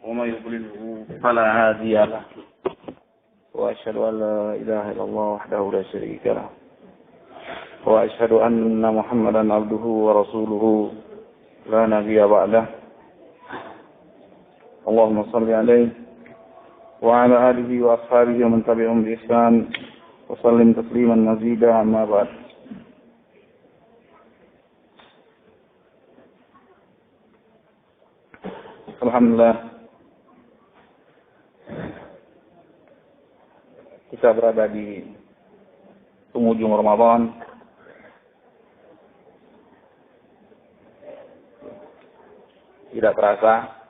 ومن يضلله فلا هادي له وأشهد أن لا إله إلا الله وحده لا شريك له وأشهد أن محمدا عبده ورسوله لا نبي بعده اللهم صل عليه وعلى آله وأصحابه ومن تبعهم بإحسان وسلم تسليما مزيدا أما بعد. Alhamdulillah, kita berada di penghujung Ramadan. Tidak terasa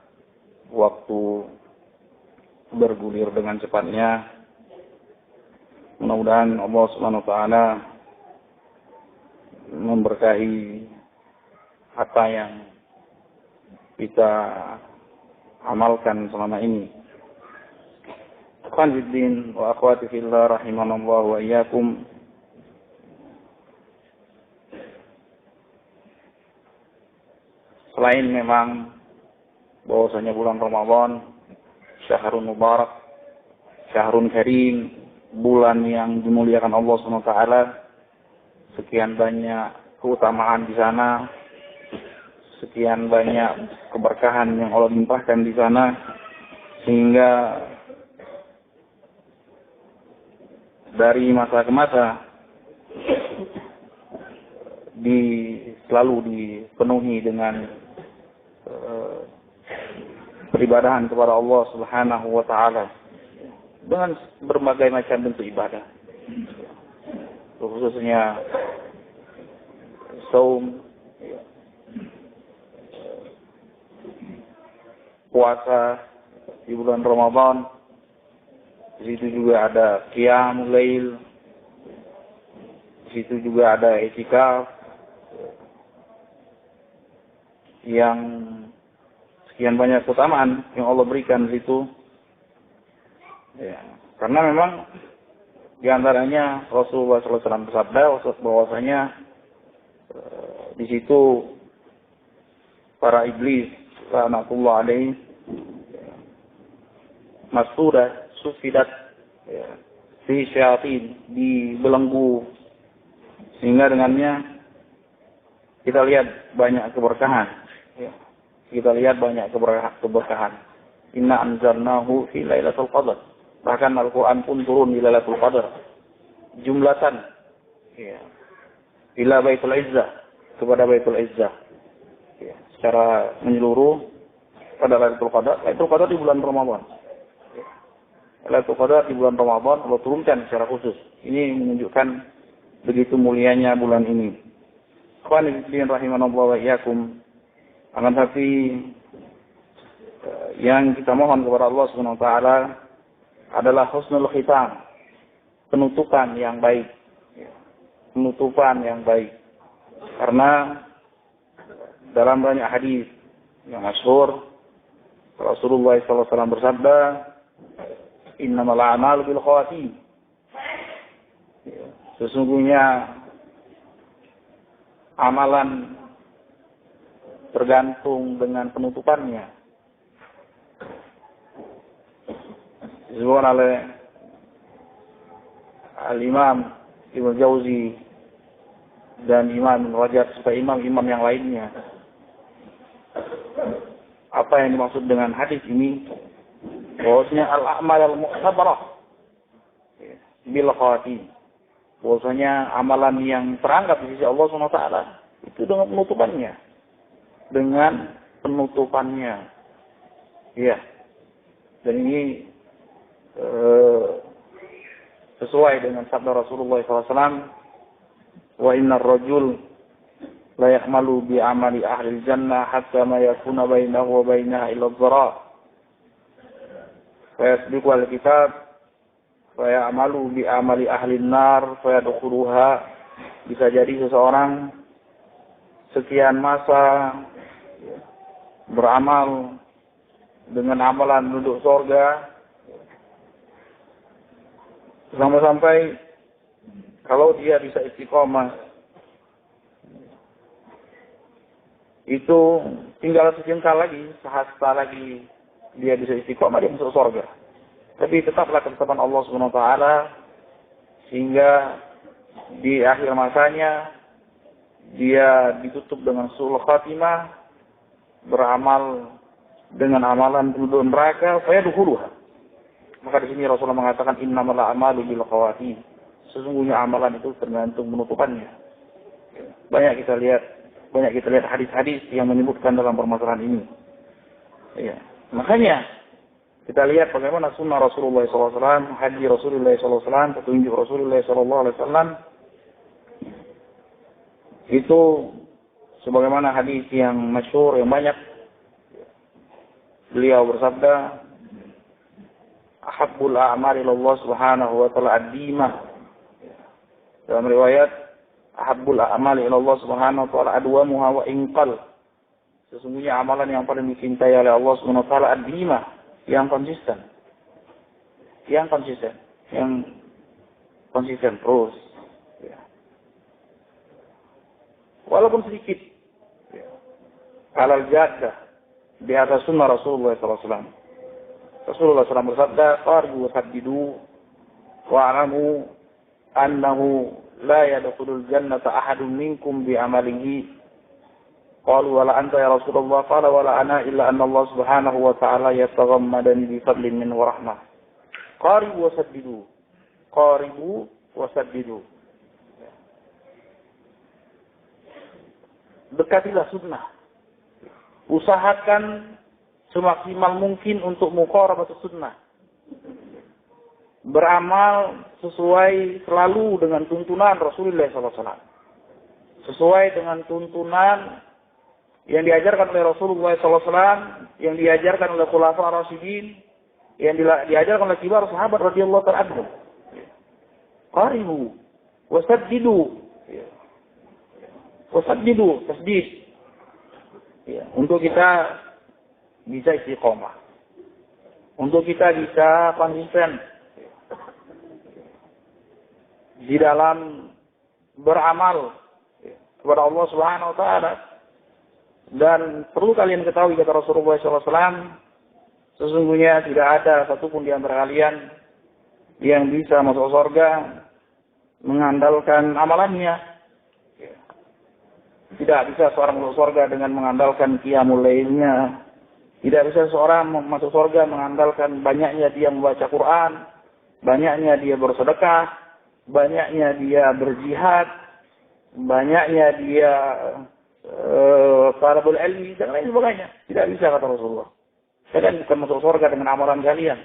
waktu bergulir dengan cepatnya. Mudah-mudahan Allah Subhanahu wa taala memberkahi apa yang kita amalkan selama ini. Ikhwan fiddin wa akhwati fillah rahimanallahu wa iyyakum. Selain memang bahwasanya bulan Ramadan syahrun mubarak, syahrun karim, bulan yang dimuliakan Allah Subhanahu wa taala, sekian banyak keutamaan di sana, sekian banyak keberkahan yang Allah limpahkan di sana, sehingga dari masa ke masa selalu dipenuhi dengan peribadahan kepada Allah Subhanahu wa taala dengan berbagai macam bentuk ibadah, khususnya saum, puasa di bulan Ramadan. Di situ juga ada qiyamul lail, di situ juga ada i'tikaf yang sekian banyak keutamaan yang Allah berikan di situ. Ya, karena memang di antaranya Rasulullah SAW bersabda bahwasanya di situ para iblis laknatullah alaihi masudah sufidat fi syayatin, dibelenggu, sehingga dengannya kita lihat banyak keberkahan. Kita lihat banyak keberkahan. Inna anzalnahu fi lailatul qadar. Bahkan Al-Quran pun turun di Lailatul Qadar. Jumlatan. Ila Baitul Izzah. Kepada Baitul Izzah. Secara menyeluruh pada Lailatul Qadar. Lailatul Qadar di bulan Ramadan. Lailatul Qadar di bulan Ramadan Allah turunkan secara khusus. Ini menunjukkan begitu mulianya bulan ini. Ikhwan fillah rahimanallahu wa iyyakum. Akan tapi yang kita mohon kepada Allah Subhanahu wa taala adalah husnul khitam, penutupan yang baik. Penutupan yang baik. Karena dalam banyak hadis yang masyhur Rasulullah SAW bersabda, innamal a'malu bil khawatim. Sesungguhnya amalan tergantung dengan penutupannya. Disebutkan oleh Al-Imam Ibnu Jauzi dan Imam Rajab serta imam-imam yang lainnya. Apa yang dimaksud dengan hadis ini? Bahwasanya al-a'mal al-mu'tabarah bil khawatim. Bahwasanya amalan yang teranggap di sisi Allah Subhanahu wa taala itu dengan penutupannya. Dengan penutupannya. Ya. Dan ini sesuai dengan sabda Rasulullah SAW, wa innar rajul la ya'malu bi amali ahli jannah hatta ma yakuna bainahu wa bainaha illa dhara' fa yasbiqu al-kitab fa ya'malu bi amali ahli an-nar fa yadkhuluha. Bisa jadi seseorang sekian masa beramal dengan amalan penduduk surga, sampai kalau dia bisa istiqomah, itu tinggal sejengkal lagi, sehasta lagi dia bisa istiqomah, dia masuk surga. Tapi tetaplah ketetapan Allah Subhanahu wa taala, sehingga di akhir masanya dia ditutup dengan su'ul khatimah, beramal dengan amalan penduduk neraka, fayadkhuluha. Maka di sini Rasulullah mengatakan innamal a'malu bil khawatim. Sesungguhnya amalan itu tergantung penutupannya. Banyak kita lihat hadis-hadis yang menyebutkan dalam permasalahan ini. Ya. Makanya kita lihat bagaimana sunnah Rasulullah SAW, haji Rasulullah SAW, petunjuk Rasulullah SAW, itu sebagaimana hadis yang masyhur yang banyak. Beliau bersabda, ahabbul a'mali ilallah subhanahu wa ta'ala ad-dimah. Dalam riwayat, ahabbul a'mali ilallah subhanahu wa ta'ala adwamuha wa inqal. Sesungguhnya amalan yang paling dicintai oleh Allah subhanahu wa ta'ala ad-dimah, yang konsisten. Yang konsisten terus. Ya. Walaupun sedikit. Ya. Alal jaddah, di atas sunnah Rasulullah SAW. Rasulullah SAW bersabda, "Qaribu saddidu wa'lamu annahu la yadkhulul jannata ahadun minkum bi amalihi." Qalu wala anta ya Rasulullah, qala wala ana illa anna Allah Subhanahu wa ta'ala yataghammadani bi fadlin min wa rahmah. Qaribu wasaddidu. Qaribu wasaddidu. Dekatilah sunnah. Usahakan semaksimal mungkin untuk muqarabatus sunnah. Beramal sesuai selalu dengan tuntunan Rasulullah SAW. Sesuai dengan tuntunan yang diajarkan oleh Rasulullah SAW, yang diajarkan oleh Khulafaur Rasyidin, yang diajarkan oleh kibar sahabat radhiyallahu ta'ala anhum. Qaribu wasaddidu. Wasaddidu, tasdid. Ya, untuk kita bisa istiqomah. Untuk kita bisa konsisten di dalam beramal kepada Allah Subhanahu wa taala. Dan perlu kalian ketahui, kata Rasulullah SAW, sesungguhnya tidak ada satupun di antara kalian yang bisa masuk surga mengandalkan amalannya. Tidak bisa seorang masuk surga dengan mengandalkan qiyamul lailnya. Tidak bisa seorang masuk surga mengandalkan banyaknya dia membaca Quran, banyaknya dia bersedekah, banyaknya dia berjihad, banyaknya dia talabul ilmi dan lain sebagainya. Tidak bisa, kata Rasulullah. Kalian bukan masuk surga dengan amalan kalian.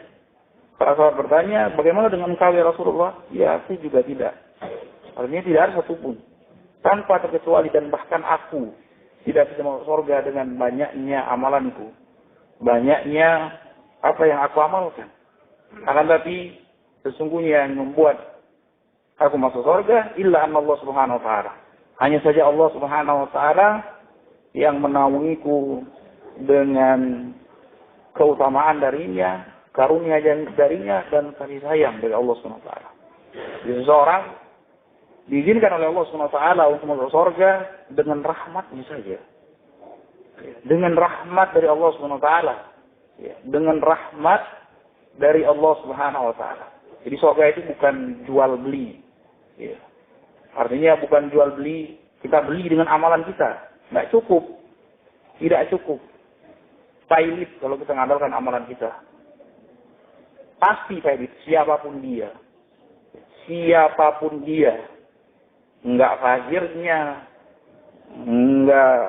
Para sahabat bertanya, bagaimana dengan engkau ya Rasulullah? Ya, aku juga tidak. Artinya tidak ada satupun. Tanpa terkecuali dan bahkan aku tidak bisa masuk surga dengan banyaknya amalanku. Banyaknya apa yang aku amalkan. Akan tapi sesungguhnya yang membuat aku masuk surga illa anna Allah Subhanahu wa ta'ala. Hanya saja Allah Subhanahu wa ta'ala yang menaungiku dengan keutamaan darinya, karunia darinya, dan kasih sayang dari Allah Subhanahu wa ta'ala. Jadi seseorang diizinkan oleh Allah Subhanahu wa ta'ala untuk masuk surga dengan rahmatnya saja. Dengan rahmat dari Allah Subhanahu wa ta'ala. Dengan rahmat dari Allah Subhanahu wa ta'ala. Jadi surga itu bukan jual beli. Artinya bukan jual beli, kita beli dengan amalan kita. Nggak cukup. Tidak cukup. Pailit kalau kita mengandalkan amalan kita. Pasti pailit, siapapun dia. Siapapun dia. Enggak fajirnya, enggak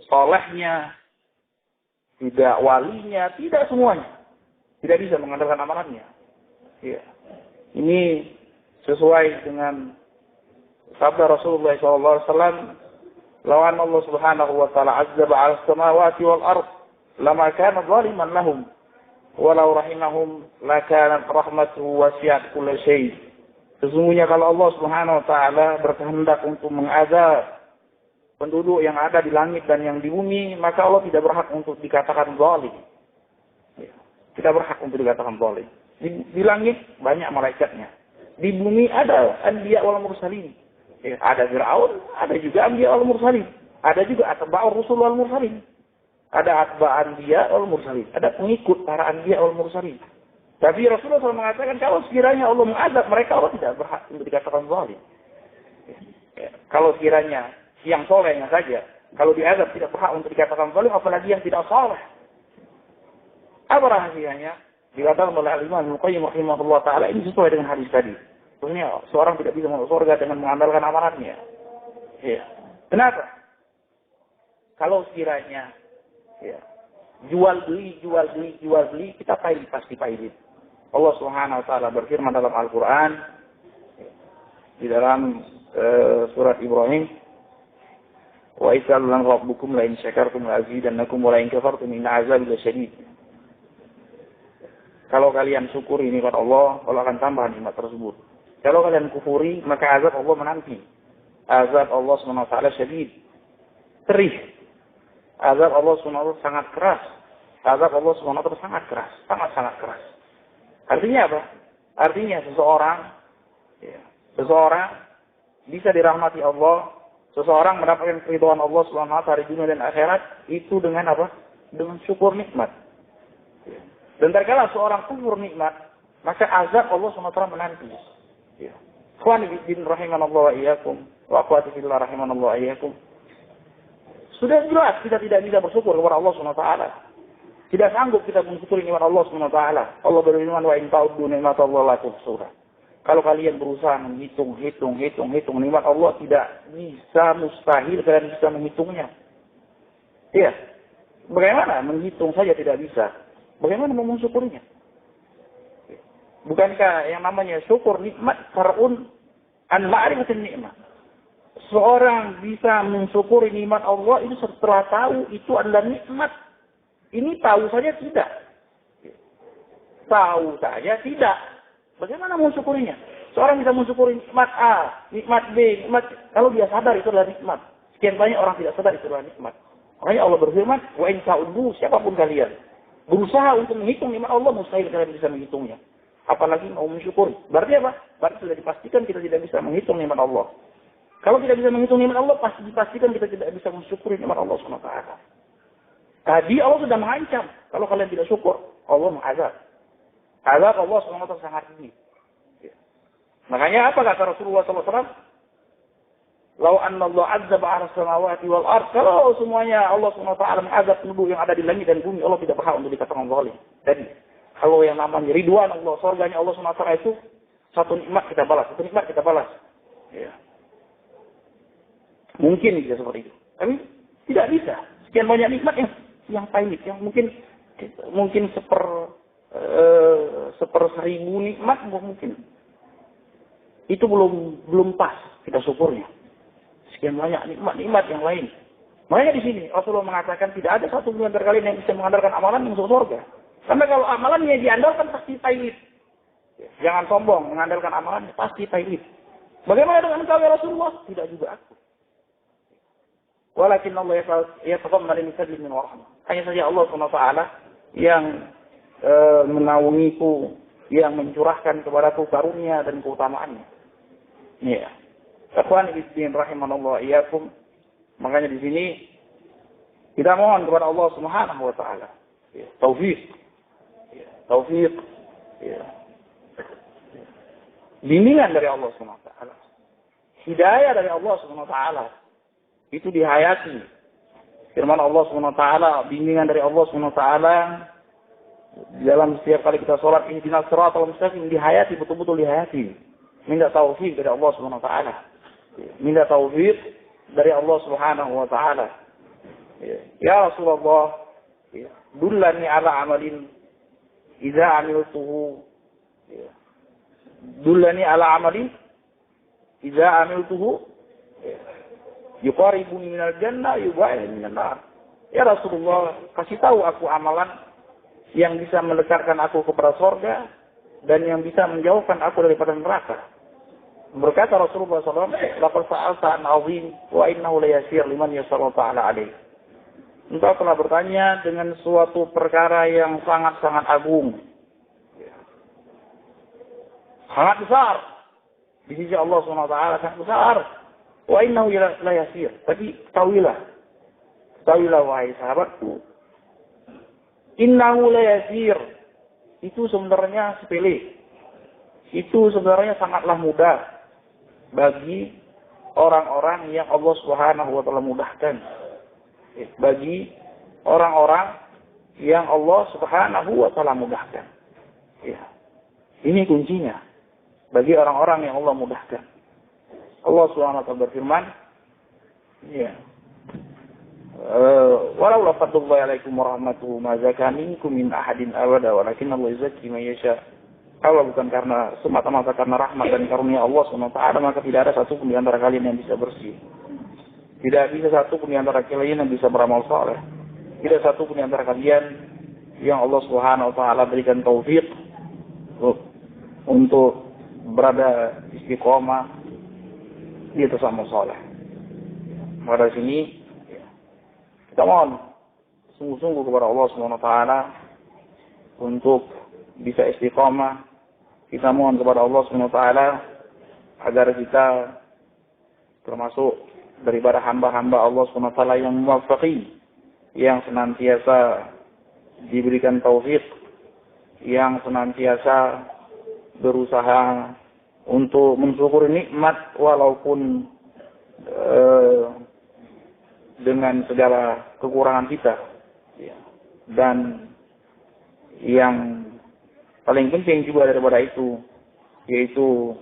solehnya, tidak walinya, tidak semuanya. Tidak bisa mengandalkan amalannya. Ya. Ini sesuai dengan sabda Rasulullah SAW, lawan Allah Subhanahu wa ta'ala azzaba 'ala as-samawati wal ard lama kana zaliman lahum walau rahimahum lakana rahmatuhu wasi'at kulla syai'. Sesungguhnya kalau Allah Subhanahu wa ta'ala berkehendak untuk mengazab penduduk yang ada di langit dan yang di bumi, maka Allah tidak berhak untuk dikatakan zalim. Tidak berhak untuk dikatakan zalim. Di langit banyak malaikatnya. Di bumi ada anbiya wal mursalin. Ada Fir'aun, ada juga anbiya wal mursalin. Ada juga atba'ur rusul wal mursalin. Ada atba anbiya wal mursalin. Ada pengikut para anbiya wal mursalin. Tapi Rasulullah SAW mengatakan kalau sekiranya Allah mengazab mereka, Allah tidak berhak untuk dikatakan zalim. Kalau sekiranya yang solehnya saja, kalau diazab tidak berhak untuk dikatakan zalim, apalagi yang tidak soleh. Apa rahasianya? Dikatakan oleh Al-Imam Ibnu Qayyim rahimahullah taala, ini sesuai dengan hadis tadi. Maksudnya seorang tidak bisa masuk surga dengan mengandalkan amalannya. Ya. Kenapa? Kalau sekiranya jual beli, kita pasti pahit. Allah Subhanahu wa taala berfirman dalam Al-Qur'an di dalam surat Ibrahim, wa idzallan rabbukum la in syakartum la azidannakum wa la in kafartum inna azabi lasyadid. Kalau kalian syukuri nikmat Allah akan tambah nikmat tersebut. Kalau kalian kufuri, maka azab Allah menanti. Azab Allah Subhanahu wa taala syadid. Terih. Azab Allah Subhanahu wa taala sangat keras. Azab Allah Subhanahu wa taala sangat keras, sangat keras. Artinya apa? Artinya seseorang bisa dirahmati Allah, seseorang mendapatkan keridhaan Allah Subhanahu wa taala di dunia dan akhirat itu dengan apa? Dengan syukur nikmat. Dan terkala seorang kufur nikmat, maka azab Allah Subhanahu wa taala menanti. Ikhwani fillah rahimanallahu wa iyyakum wa akhwati fillah rahimanallahu wa iyyakum. Sudah jelas kita tidak bisa bersyukur kepada Allah Subhanahu wa taala. Tidak sanggup kita mensyukuri nikmat Allah Subhanahu wa taala. Allah berfirman, wa in ta'uddu ni'matallahi la tuhsuha. Kalau kalian berusaha menghitung nikmat Allah, tidak bisa, mustahil kalian bisa menghitungnya. Iya. Bagaimana menghitung saja tidak bisa? Bagaimana mau mensyukurinya? Bukankah yang namanya syukur nikmat far'un an ma'rifatin nikmat? Seorang bisa mensyukuri nikmat Allah itu setelah tahu itu adalah nikmat. Ini tahu saja tidak. Tahu saja tidak. Bagaimana mensyukurinya? Seorang bisa mensyukuri nikmat A, nikmat B, nikmat. Kalau dia sadar itu adalah nikmat. Sekian banyak orang tidak sadar itu adalah nikmat. Makanya Allah berfirman, wa in ta'uddu, siapapun kalian berusaha untuk menghitung nikmat Allah, mustahil kalian bisa menghitungnya. Apalagi mau mensyukuri. Berarti apa? Berarti sudah dipastikan kita tidak bisa menghitung nikmat Allah. Kalau tidak bisa menghitung nikmat Allah, pasti dipastikan kita tidak bisa mensyukuri nikmat Allah SWT. Tadi Allah sudah mengancam. Kalau kalian tidak syukur, Allah mengazab. Azab Allah SWT sangat tinggi. Makanya apa kata Rasulullah SAW? Lau anna Allah azab ala samawati wal ard. Kalau semuanya Allah SWT mengazab penduduk yang ada di langit dan bumi, Allah tidak berhak untuk dikatakan zalim. Jadi, kalau yang namanya ridwan Allah, surganya Allah SWT itu satu nikmat kita balas, satu nikmat kita balas. Ya. Mungkin bisa seperti itu. Tapi tidak bisa. Sekian banyak nikmat yang pahit, yang mungkin seperseribu nikmat mungkin. Itu belum pas kita syukurnya. Sekian banyak nikmat yang lain. Makanya di sini Rasulullah mengatakan tidak ada satu di antara kalian yang bisa mengandalkan amalan yang masuk surga. Karena kalau amalannya diandalkan pasti pahit. Jangan sombong, mengandalkan amalan pasti pahit. Bagaimana dengan engkau ya Rasulullah? Tidak juga aku. Walakin Allah yataqabbal min fadlihi min rahmah. Hanya saja Allah SWT yang menaungiku, yang mencurahkan kepadaku karunia dan keutamaannya. Ya. Ikhwan fillah rahimanallahu iyyakum. Makanya di sini kita mohon kepada Allah Subhanahu wa taala taufik. Taufik. Bimbingan dari Allah Subhanahu wa taala. Hidayah dari Allah Subhanahu wa taala. Itu dihayati. Firman Allah Subhanahu wa taala, bimbingan dari Allah Subhanahu wa taala dalam setiap kali kita sholat, ihdinas siratal mustaqim, dihayati, betul-betul dihayati. Minta taufik dari Allah Subhanahu wa taala. Minta taufik dari Allah Subhanahu wa taala. Ya Rasulullah, dullani ala amalin idza amiltuhu. Dullani ala amalin idza amiltuhu yuqaribuni minal jannah yubaiduni minan nar. Ya Rasulullah, kasih tahu aku amalan yang bisa mendekatkan aku kepada surga dan yang bisa menjauhkan aku daripada neraka. Berkata Rasulullah SAW, laqad sa'alta an 'azim wa innahu la yasir liman yasara ta'ala alaih. Engkau telah bertanya dengan suatu perkara yang sangat-sangat agung. Sangat besar. Di sisi Allah SWT sangat besar. Wa innahu la yasir. Tapi tahuilah wahai sahabatku, Innahu la yasir. Itu sebenarnya sepele. Itu sebenarnya sangatlah mudah bagi orang-orang yang Allah Subhanahu wa taala mudahkan. Bagi orang-orang yang Allah Subhanahu wa taala mudahkan. Ya. Ini kuncinya. Bagi orang-orang yang Allah mudahkan. Allah Subhanahu wa taala berfirman, ya. Walau la fadlullahi alaikum wa rahmatuhu ma zaka minkum min ahadin abada walakin Allah yuzakki man yasha. Kalau bukan karena semata-mata karena rahmat dan karunia Allah SWT, maka tidak ada satu pun di antara kalian yang bisa bersih. Tidak bisa satu pun di antara kalian yang bisa beramal saleh. Tidak satu pun di antara kalian yang Allah Subhanahu wa taala berikan taufik untuk berada istiqomah di atas amal saleh. Pada sini kita mohon sungguh-sungguh kepada Allah Subhanahu wa taala untuk bisa istiqamah. Kita mohon kepada Allah Subhanahu wa taala agar kita termasuk daripada hamba-hamba Allah Subhanahu wa taala yang muwaffaqin, yang senantiasa diberikan taufik, yang senantiasa berusaha untuk mensyukuri nikmat walaupun dengan segala kekurangan kita. Dan yang paling penting juga daripada itu, yaitu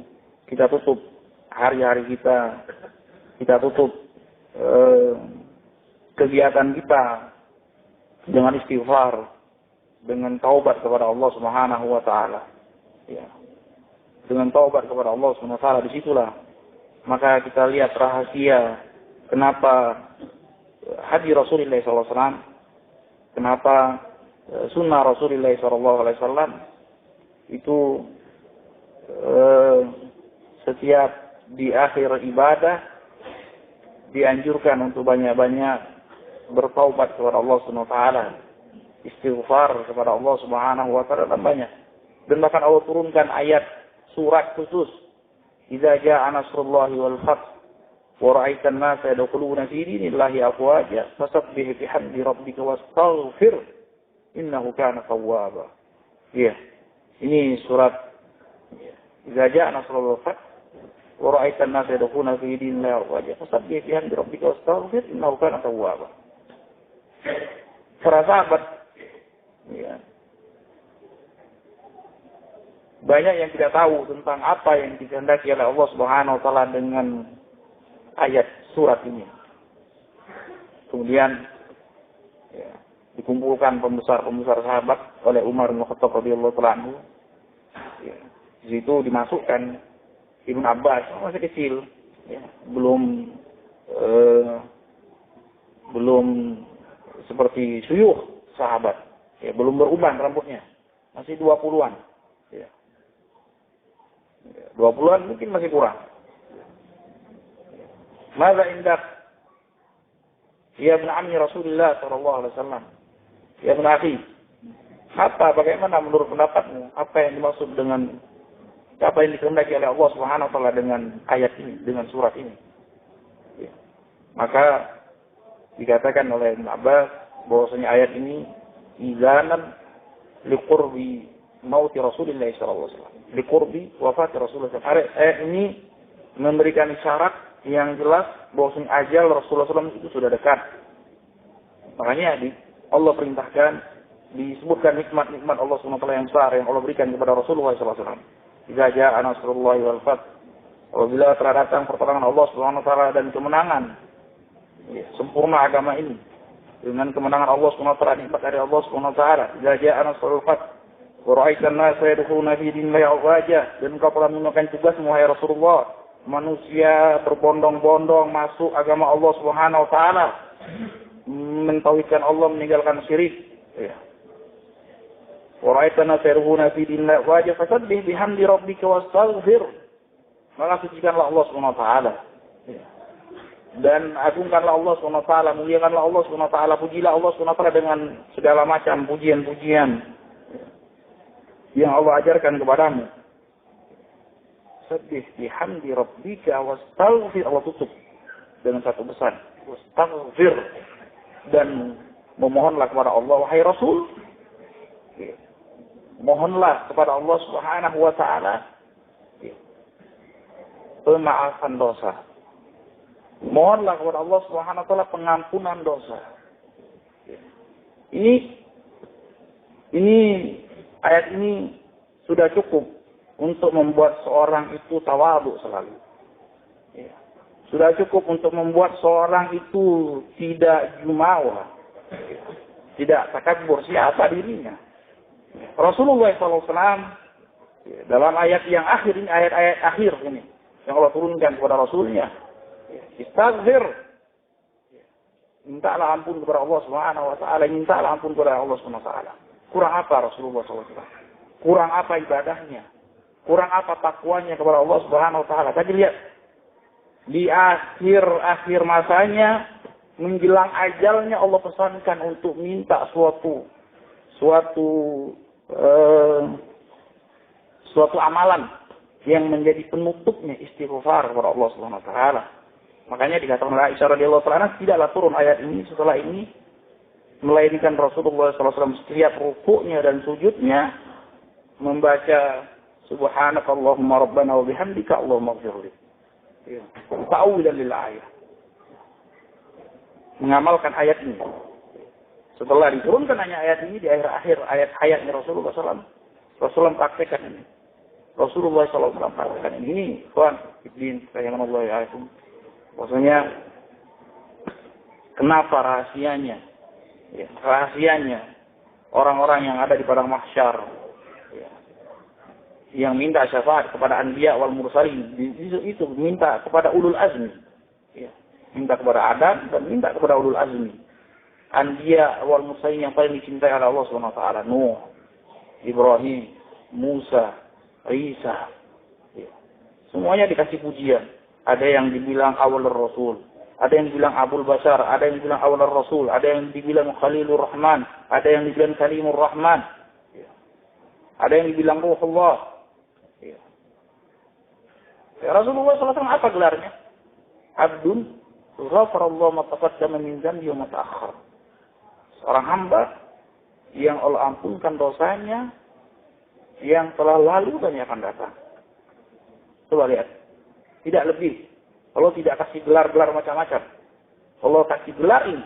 kita tutup hari-hari kita tutup kegiatan kita dengan istighfar, dengan taubat kepada Allah Subhanahu wa taala. Ya. Dengan taubat kepada Allah Subhanahu wa taala, disitulah maka kita lihat rahasia kenapa hadis Rasulullah SAW, kenapa sunnah Rasulullah SAW itu setiap di akhir ibadah dianjurkan untuk banyak-banyak bertaubat kepada Allah Subhanahu wa taala, istighfar kepada Allah Subhanahu wa taala dan banyak. Dan bahkan Allah turunkan ayat surat khusus, "Idza jaa'a nasrullahi wal fath wa ra'aitan nasa yadkhuluna fi dinillahi afwaja fasabbih bihamdi rabbika wastaghfir innahu kana tawwaba." Iya. Ini surat "Idza jaa'a nasrullahi wal fath wa ra'aitan nasa yadkhuluna fi dinillahi afwaja fasabbih bihamdi rabbika wastaghfir innahu kana tawwaba. Para sahabat, ya, banyak yang tidak tahu tentang apa yang dikehendaki oleh Allah Subhanahu wa taala dengan ayat surat ini. Kemudian ya, dikumpulkan pembesar-pembesar sahabat oleh Umar bin Khattab radhiyallahu taala anhu. Ya, di situ dimasukkan Ibnu Abbas, masih kecil, ya, belum seperti syuyukh sahabat, ya, belum beruban rambutnya, masih 20-an. Ya. 20-an mungkin masih kurang. Mada indak? Ya ibn ammi Rasulullah sallallahu alaihi wasallam. Ya ibn akhi. Bagaimana menurut pendapatmu? Apa yang dimaksud dengan apa yang dikehendaki oleh Allah Subhanahu wa taala dengan ayat ini, dengan surat ini? Ya. Maka dikatakan oleh Ibn Abbas bahwasanya ayat ini izanan liqurbi mauti Rasulullah sallallahu alaihi wasallam. Liqurbi wafat Rasulullah sallallahu alaihi wasallam. Ayat ini memberikan isyarat yang jelas bahwasanya ajal Rasulullah SAW itu sudah dekat. Makanya Allah perintahkan disebutkan nikmat-nikmat Allah SWT yang besar yang Allah berikan kepada Rasulullah SAW. Idza jaa'a nasrullahi wal fath. Apabila telah datang pertolongan Allah SWT dan kemenangan, ya, sempurna agama ini dengan kemenangan Allah SWT, nikmat dari Allah SWT. Idza jaa'a nasrul fath wa ra'aitan nasa yadkhuluna fi dinillahi afwaja. Dan engkau telah menemukan tugas wahai Rasulullah, manusia berbondong-bondong masuk agama Allah Subhanahu wa taala, mentauhidkan Allah, meninggalkan syirik. Ya. Wa ra'aitan nasa yadkhuluna fi dinillahi afwaja fasabbih bihamdi rabbika wastaghfir. Maka sucikanlah Allah Subhanahu wa taala. Ya. Dan agungkanlah Allah Subhanahu wa taala, muliakanlah Allah Subhanahu wa taala, pujilah Allah Subhanahu wa taala dengan segala macam pujian-pujian yang Allah ajarkan kepadamu. Sabbih bihamdi rabbika wastaghfir. Allah tutup dengan satu pesan, wastaghfir, dan memohonlah kepada Allah, wahai Rasul, Mohonlah kepada Allah Subhanahu wa taala pemaafan dosa. Mohonlah kepada Allah Subhanahu wa taala pengampunan dosa. Ini ayat ini sudah cukup untuk membuat seorang itu tawadhu selalu. Sudah cukup untuk membuat seorang itu tidak jumawa, tidak takabur siapa dirinya. Rasulullah SAW dalam ayat yang akhir ini, ayat-ayat akhir ini yang Allah turunkan kepada Rasulnya, istaghfir, mintalah ampun kepada Allah Subhanahu wa taala, mintalah ampun kepada Allah Subhanahu wa taala. Kurang apa Rasulullah SAW? Kurang apa ibadahnya? Kurang apa takwanya kepada Allah Subhanahu wa taala? Tadi lihat di akhir masanya menjelang ajalnya Allah pesankan untuk minta suatu amalan yang menjadi penutupnya istighfar kepada Allah Subhanahu wa taala. Makanya dikatakan oleh Aisyah radhiyallahu anha tidaklah turun ayat ini setelah ini melainkan Rasulullah SAW setiap rukuknya dan sujudnya membaca subhanakallahumma rabbana wa bihamdika Allahumma ighfirli. Ta'awudan lil ayat. Mengamalkan ayat ini. Setelah diturunkan hanya ayat ini di akhir-akhir ayat hayatnya Rasulullah SAW, Rasulullah praktekkan ini. Rasulullah SAW praktekkan ini. Tuhan, ibn sayyamanallahu alaikum. Maksudnya, kenapa rahasianya? Ya, rahasianya orang-orang yang ada di padang mahsyar, ya, yang minta syafaat kepada anbiya wal mursalin, itu minta kepada ulul azmi, ya, minta kepada Adam dan minta kepada ulul azmi. Anbiya wal mursalin yang paling dicintai oleh Allah Subhanahu wa taala, Nuh, Ibrahim, Musa, Isa. Ya. Semuanya dikasih pujian. Ada yang dibilang awalur rasul, ada yang dibilang Abul Bashar, ada yang dibilang awalur rasul, ada yang dibilang Khalilur Rahman, ada yang dibilang Kalimur Rahman. Ya. Ada yang dibilang Ruhullah. Ya. Ya, Rasulullah SAW apa gelarnya? Abdun ghafarallahu ma taqaddama min dzambi wa ma ta'akhkhar. Seorang hamba yang Allah ampunkan dosanya yang telah lalu dan yang akan datang. Coba lihat. Tidak lebih. Allah tidak kasih gelar-gelar macam-macam. Allah kasih gelar ini.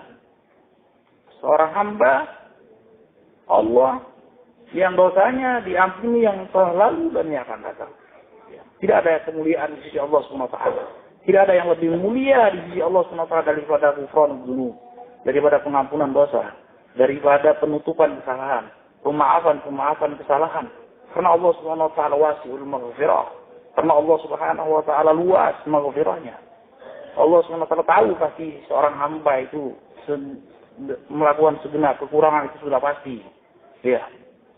Seorang hamba Allah yang dosanya diampuni yang telah lalu dan yang akan datang. Tidak ada kemuliaan di sisi Allah SWT. Tidak ada yang lebih mulia di sisi Allah SWT daripada ghufranul dzunub, daripada pengampunan dosa, daripada penutupan kesalahan, pemaafan kesalahan. Karena Allah SWT wasi'ul maghfirah. Karena Allah Subhanahu wa taala luas maghfirahnya. Allah Subhanahu wa taala tahu pasti seorang hamba itu melakukan segenap kekurangan itu sudah pasti. Ya.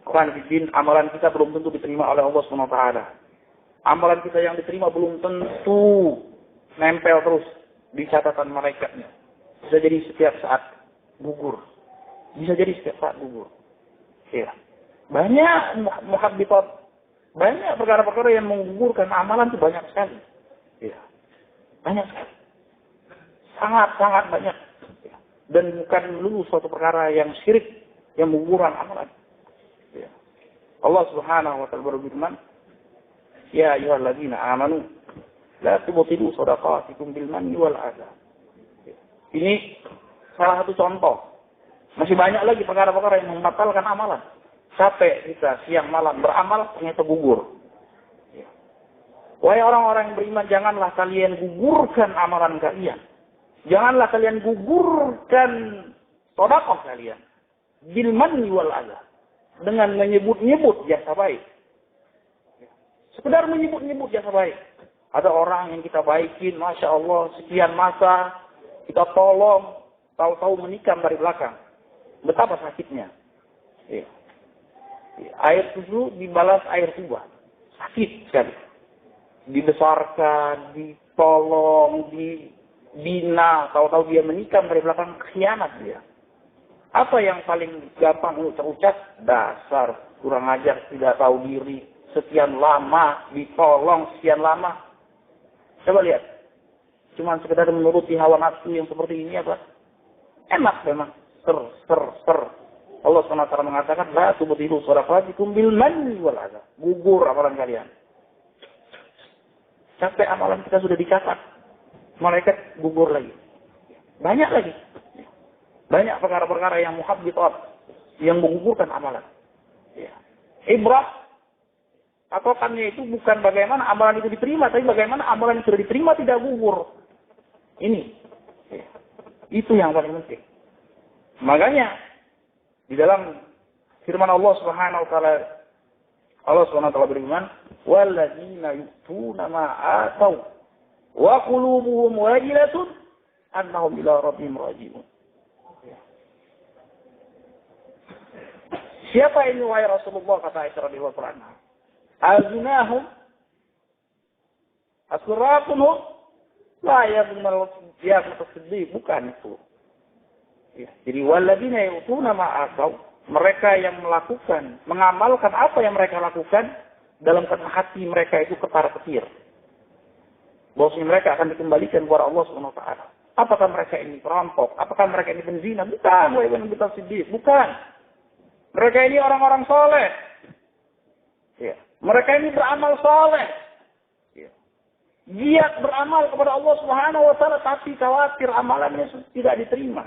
Kan amalan kita belum tentu diterima oleh Allah Subhanahu wa taala. Amalan kita yang diterima belum tentu nempel terus di catatan malaikatnya. Bisa jadi setiap saat gugur. Bisa jadi setiap saat gugur. Ya. Banyak muhabbitat, banyak perkara-perkara yang menggugurkan amalan itu banyak sekali. Ya. Banyak sekali. Sangat-sangat banyak. Ya. Dan bukan dulu suatu perkara yang syirik, yang menggugurkan amalan. Ya. Allah Subhanahu wa taala berfirman, "Ya ayyuhalladzina amanu la tubtilu shadaqatikum bil manni wal adha." Ya. Ini salah satu contoh. Masih banyak lagi perkara-perkara yang membatalkan amalan. Capek kita siang malam beramal ternyata gugur. Ya. Wahai orang-orang yang beriman, janganlah kalian gugurkan amalan kalian. Janganlah kalian gugurkan sedekah kalian. Bil manni wal adha. Dengan menyebut-nyebut jasa baik. Ya. Sekedar menyebut-nyebut jasa baik. Ada orang yang kita baikin, Masya Allah, sekian masa kita tolong, tahu-tahu menikam dari belakang. Betapa sakitnya. Ya. Air susu dibalas air tuba. Sakit sekali. Dibesarkan, ditolong, dibina, tahu-tahu dia menikam dari belakang, khianat dia. Apa yang paling gampang untuk terucap? Dasar, kurang ajar, tidak tahu diri. Sekian lama, ditolong sekian lama. Coba lihat. Cuma sekedar menuruti hawa nafsu yang seperti ini apa? Enak memang. Ser. Allah SWT mengatakan, la tubtilu shadaqatikum bil manni wal adha. Gugur amalan kalian. Sampai amalan kita sudah dicatat, malaikat gugur lagi. Banyak lagi. Banyak perkara-perkara yang muhabbitat, yang menggugurkan amalan. Ya. Ibrah, patokannya itu bukan bagaimana amalan itu diterima, tapi bagaimana amalan yang sudah diterima tidak gugur. Ini. Ya. Itu yang paling penting. Makanya, di dalam firman Allah Subhanahu wa taala, Allah Subhanahu wa taala berfirman, "Walladzina yu'tuna ma ataw wa qulubuhum wajilatun annahum ila rabbihim raji'un." Siapa ini wahai Rasulullah, kata Aisyah radhiyallahu anha? Azunahum asraquhum la yadhunul qiyamah as-siddiq, bukan itu. Ya, jadi walladzina yu'tuna ma ataw, mereka yang melakukan, mengamalkan apa yang mereka lakukan, dalam hati mereka itu ketar-ketir. Bahwasanya mereka akan dikembalikan kepada Allah Subhanahu wa taala. Apakah mereka ini perampok? Apakah mereka ini penzina? Bukan, wahai Nabi Siddiq, bukan. Mereka ini orang-orang soleh. Ya. Mereka ini beramal soleh. Ya. Giat beramal kepada Allah Subhanahu wa taala, tapi khawatir amalannya tidak diterima.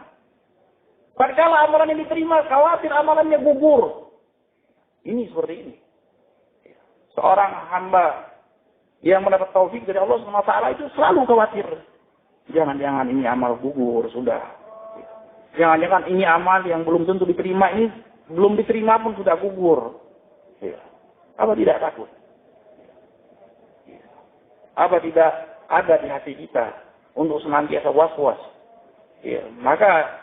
Padahal amalan yang diterima, khawatir amalannya gugur. Ini seperti ini. Seorang hamba yang mendapat taufik dari Allah Subhanahu wa taala itu selalu khawatir. Jangan-jangan ini amal gugur, sudah. Jangan-jangan ini amal yang belum tentu diterima, ini belum diterima pun sudah gugur. Apa tidak takut? Apa tidak ada di hati kita untuk senantiasa was-was? Ya, maka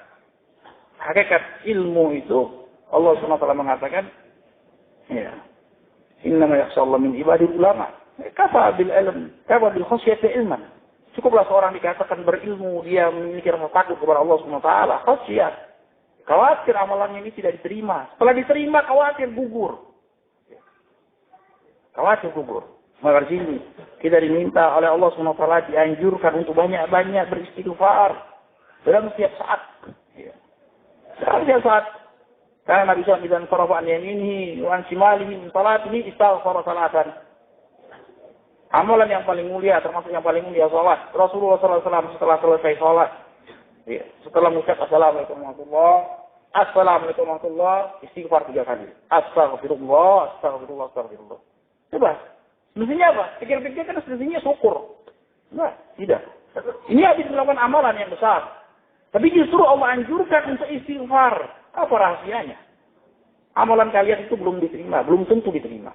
hakikat ilmu itu Allah SWT mengatakan, ya, innama yakhshallaha min ibadil ulama. Kafa bil ilm, kafa bil khasyati ilman. Cukuplah seorang dikatakan berilmu, dia memiliki rasa takut kepada Allah SWT, khasyat. Khawatir amalannya ini tidak diterima. Setelah diterima, khawatir gugur. Khawatir gugur. Maka di sini kita diminta oleh Allah SWT dianjurkan untuk banyak-banyak beristighfar dalam setiap saat. Setiap saat. Karena Nabi SAW bilang sarafan yaminihi wa an shimalihi min salatihi istaghfara salatan. Amalan yang paling mulia, termasuk yang paling mulia salat. Rasulullah SAW setelah selesai salat, ya, setelah mengucap assalamualaikum warahmatullah, istighfar 3 kali. Astaghfirullah, astaghfirullah, astaghfirullah. Coba, semestinya apa? Pikir-pikir kan semestinya syukur. Nah, tidak. Ini habis melakukan amalan yang besar. Tapi justru Allah anjurkan untuk istighfar. Apa rahasianya? Amalan kalian itu belum diterima, belum tentu diterima.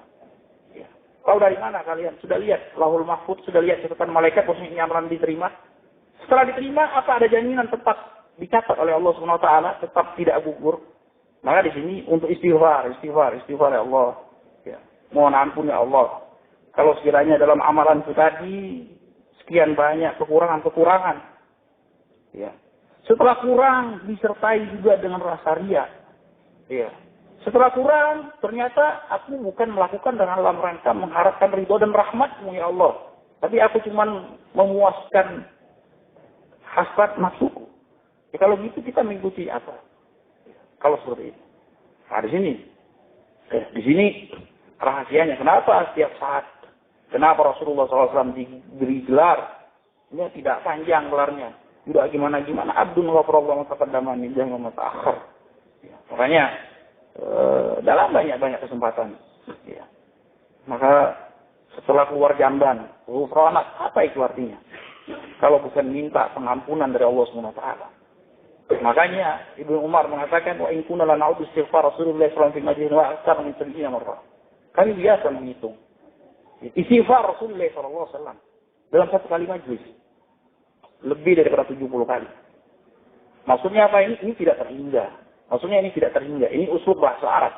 Ya. Tahu dari mana kalian? Sudah lihat Lauhul Mahfuz, sudah lihat catatan malaikat bahwasanya ini amalan diterima. Setelah diterima, apa ada jaminan tetap dicatat oleh Allah Subhanahu wa taala, tetap tidak gugur? Maka di sini untuk istighfar ya Allah. Ya. Mohon ampun ya Allah. Kalau sekiranya dalam amalan itu tadi sekian banyak kekurangan-kekurangan. Ya. Setelah kurang disertai juga dengan rasa riya. Ya. Setelah kurang ternyata aku bukan melakukan dengan dalam rangka mengharapkan ridho dan rahmat-Mu ya Allah. Tapi aku cuma memuaskan hasrat nafsuku. Ya, kalau gitu kita mengikuti apa? Kalau seperti itu. Nah, di sini rahasianya. Kenapa setiap saat? Kenapa Rasulullah SAW diberi gelar? Ini tidak panjang gelarnya. Tidak gimana-gimana. Abdun ghafurallahu mataqaddama min dzambi wa mata'akhir. Ya, makanya dalam banyak-banyak kesempatan. Ya. Maka setelah keluar jamban, ghufranak, apa itu artinya? Kalau bukan minta pengampunan dari Allah SWT. Makanya Ibnu Umar mengatakan, wa in kunna la na'udzu istighfar Rasulullah sallallahu alaihi wasallam wa aktsar min 70 marrah. Kami biasa menghitung istighfar Rasulullah sallallahu alaihi wasallam dalam satu kali majlis lebih daripada 70 kali. Maksudnya apa ini? Ini tidak terhingga. Maksudnya ini tidak terhingga. Ini usul bahasa Arab.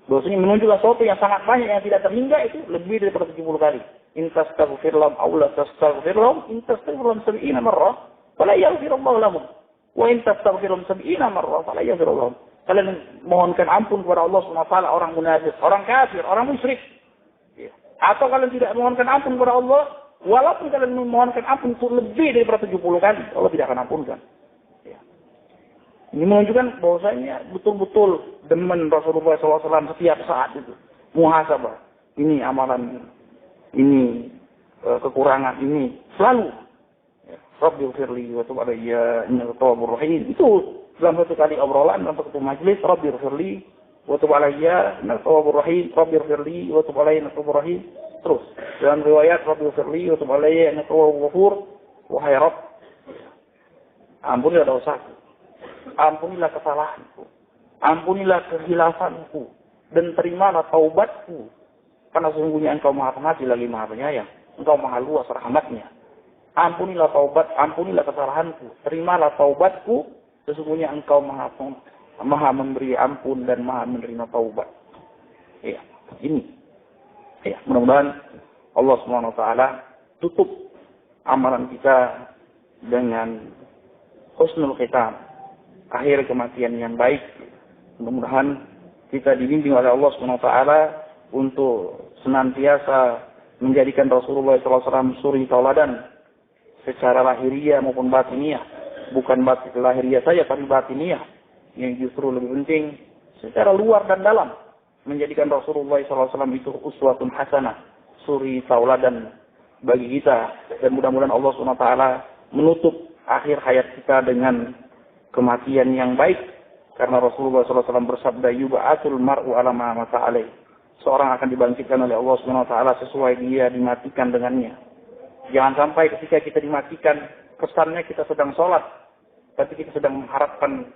Bahwasanya menunjukkan sesuatu yang sangat banyak yang tidak terhingga itu lebih daripada 70 kali. In tastaghfir lahum aw la tastaghfir lahum in tastaghfir lahum 70 marrah fala yaghfirullahu lahum. Wa in tastaghfir lahum 70 marrah fala yaghfir lahum. Kalian mohonkan ampun kepada Allah SWT, orang munafik, orang kafir, orang musyrik. Ya. Atau kalian tidak mohonkan ampun kepada Allah, walaupun kalian memohonkan ampun itu lebih daripada 70 kali, Allah tidak akan ampunkan. Ya. Ini menunjukkan bahwasanya betul-betul demen Rasulullah SAW setiap saat itu. Muhasabah. Ini amalan, ini kekurangan, ini selalu. Rabbi firli wa tub alayya innaka tawwabur rahim. Itu dalam satu kali obrolan, dalam satu majlis, Rabbi firli wa tub alayya innaka tawwabur rahim. Rabbi firli wa tub alayya innaka tawwabur rahim. Terus dalam riwayat Rabbi firli wa tub alayya innaka tawwabur ghafur. Wahai Rabb, ampunilah dosaku, ampunilah kesalahanku, ampunilah kehilafanku, dan terimalah taubatku, karena sesungguhnya Engkau Maha Pengasih lagi Maha Penyayang, Engkau Maha luas rahmatnya. Ampunilah taubat, ampunilah kesalahanku, terimalah taubatku, sesungguhnya Engkau Maha memberi ampun dan Maha menerima taubat. Ya, ini. Ya, mudah-mudahan Allah Subhanahu wa taala tutup amalan kita dengan husnul khitam, akhir kematian yang baik. Mudah-mudahan kita dibimbing oleh Allah Subhanahu wa taala untuk senantiasa menjadikan Rasulullah SAW suri tauladan secara lahiriah maupun batiniah. Bukan batin lahiriah saja, tapi batiniah yang justru lebih penting secara luar dan dalam. Menjadikan Rasulullah SAW itu uswatun hasanah, suri tauladan bagi kita. Dan mudah-mudahan Allah SWT menutup akhir hayat kita dengan kematian yang baik. Karena Rasulullah SAW bersabda, yub'atsul mar'u ala ma mata alaih. Seorang akan dibangkitkan oleh Allah SWT sesuai dia dimatikan dengannya. Jangan sampai ketika kita dimatikan, kesannya kita sedang sholat, tapi kita sedang mengharapkan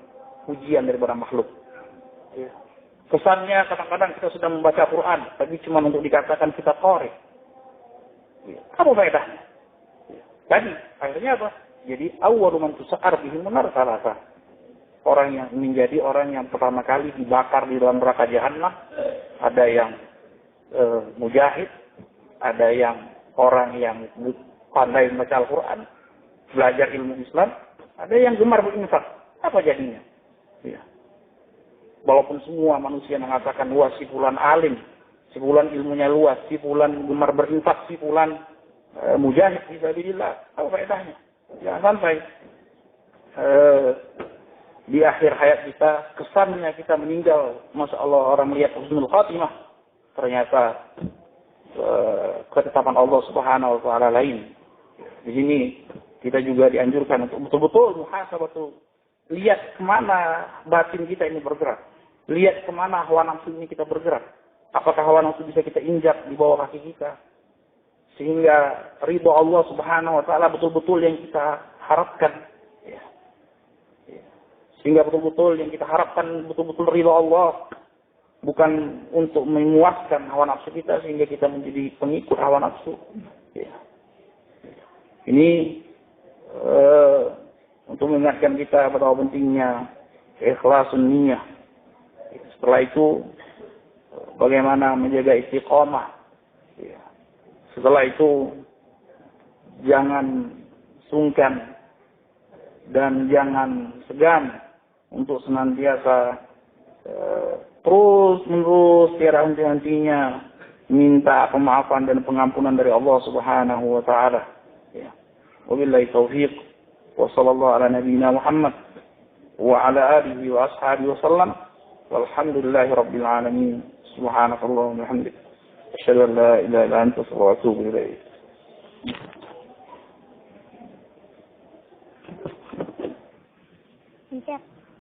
pujian daripada makhluk. Kesannya kadang-kadang kita sedang membaca Quran, tapi cuma untuk dikatakan kita qari. Apa faedahnya? Tadi, akhirnya apa? Jadi, awwalu man tusa'ar bihim nar salasa. Orang yang menjadi orang yang pertama kali dibakar di dalam neraka jahanam, ada yang mujahid, ada yang orang yang pandai membaca Al-Quran, belajar ilmu Islam, ada yang gemar berinfak. Apa jadinya? Ya. Walaupun semua manusia mengatakan, wah si fulan alim, si fulan ilmunya luas, si fulan gemar berinfak, si fulan mujahid fisabilillah, apa faedahnya? Jangan sampai di akhir hayat kita, kesannya kita meninggal, Masya Allah orang melihat husnul khatimah, ternyata ketetapan Allah Subhanahu wa taala lain. Di sini kita juga dianjurkan untuk betul-betul muhasabah, lihat kemana batin kita ini bergerak, lihat kemana hawa nafsu ini kita bergerak. Apakah hawa nafsu bisa kita injak di bawah kaki kita, sehingga ridho Allah Subhanahu wa taala betul-betul yang kita harapkan. Ya. Sehingga betul-betul yang kita harapkan betul-betul ridho Allah. Bukan untuk memuaskan hawa nafsu kita sehingga kita menjadi pengikut hawa nafsu. Ya. Ini untuk mengingatkan kita betapa pentingnya ikhlasun niyah. Setelah itu bagaimana menjaga istiqomah. Ya. Setelah itu jangan sungkan dan jangan segan untuk senantiasa terus menerus tiada henti-hentinya minta pemaafan dan pengampunan dari Allah Subhanahu wa taala. Ya. Wabillahi taufiq wa sallallahu ala nabiyyina Muhammad wa ala alihi wa ashabihi wa sallam. Walhamdulillahi rabbil alamin. Subhanakallahumma wa bihamdik, asyhadu an la ilaha illa anta astaghfiruka wa atubu ilaik. Siap.